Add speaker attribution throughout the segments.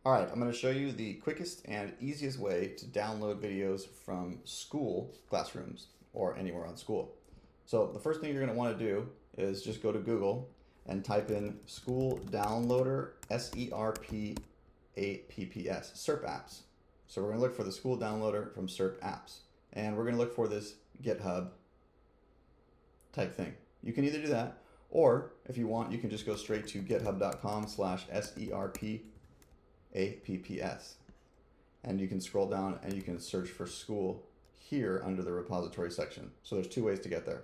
Speaker 1: Alright, I'm going to show you the quickest and easiest way to download videos from Skool classrooms or anywhere on Skool. So the first thing you're going to want to do is just go to Google and type in Skool Downloader, SERP APPS, SERP apps. So we're going to look for the Skool Downloader from SERP apps. And we're going to look for this GitHub type thing. You can either do that, or if you want, you can just go straight to github.com/SERP APPS, and you can scroll down and you can search for Skool here under the repository section. So there's two ways to get there.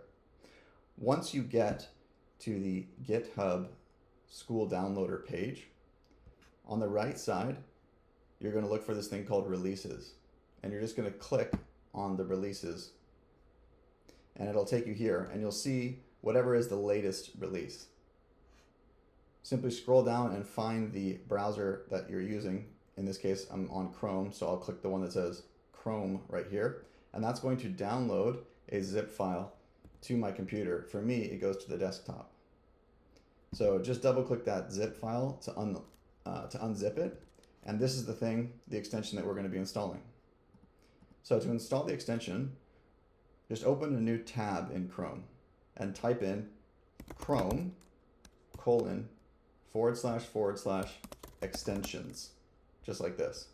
Speaker 1: Once you get to the GitHub Skool downloader page, on the right side you're going to look for this thing called releases, and you're just going to click on the releases and it'll take you here and you'll see whatever is the latest release. Simply scroll down and find the browser that you're using. In this case, I'm on Chrome, so I'll click the one that says Chrome right here, and that's going to download a zip file to my computer. For me, it goes to the desktop. So just double click that zip file to unzip it, and this is the extension that we're going to be installing. So to install the extension, just open a new tab in Chrome and type in Chrome : / extensions, just like this.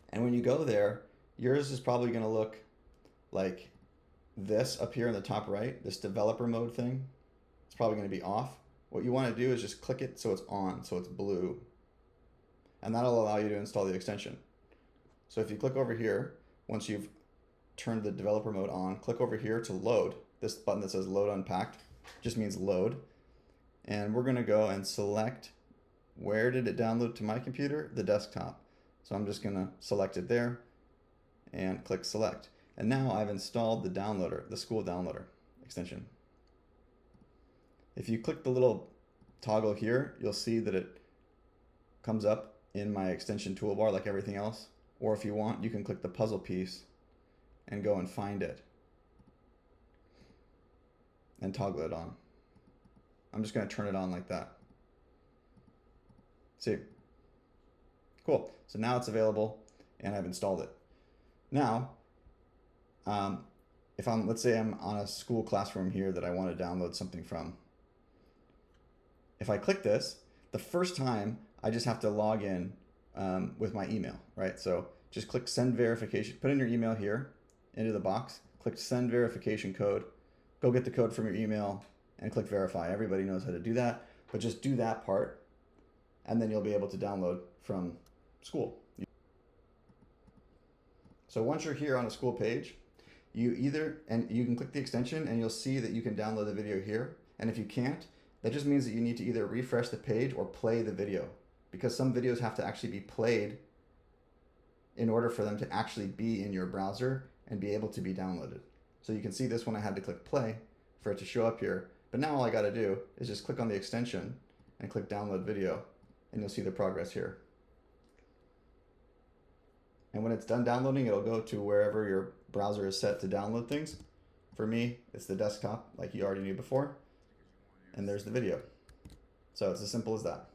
Speaker 1: And when you go there, yours is probably going to look like this up here in the top right, this developer mode thing. It's probably going to be off. What you want to do is just click it so it's on, so it's blue. And that'll allow you to install the extension. So if you click over here, once you've turned the developer mode on, click over here to load. This button that says load unpacked just means load. And we're going to go and select, where did it download to my computer? The desktop. So I'm just going to select it there and click select. And now I've installed the downloader, the Skool downloader extension. If you click the little toggle here, you'll see that it comes up in my extension toolbar like everything else. Or if you want, you can click the puzzle piece and go and find it and toggle it on. I'm just going to turn it on like that. See? Cool. So now it's available and I've installed it. Now, let's say I'm on a Skool classroom here that I want to download something from. If I click this, the first time I just have to log in with my email, right? So just click send verification, put in your email here into the box, click send verification code, go get the code from your email, and click verify. Everybody knows how to do that, but just do that part, and then you'll be able to download from Skool. So once you're here on a Skool page, you can click the extension and you'll see that you can download the video here. And if you can't, that just means that you need to either refresh the page or play the video, because some videos have to actually be played in order for them to actually be in your browser and be able to be downloaded. So you can see this one, I had to click play for it to show up here. But now all I got to do is just click on the extension and click download video, and you'll see the progress here. And when it's done downloading, it'll go to wherever your browser is set to download things. For me, it's the desktop, like you already knew before. And there's the video. So it's as simple as that.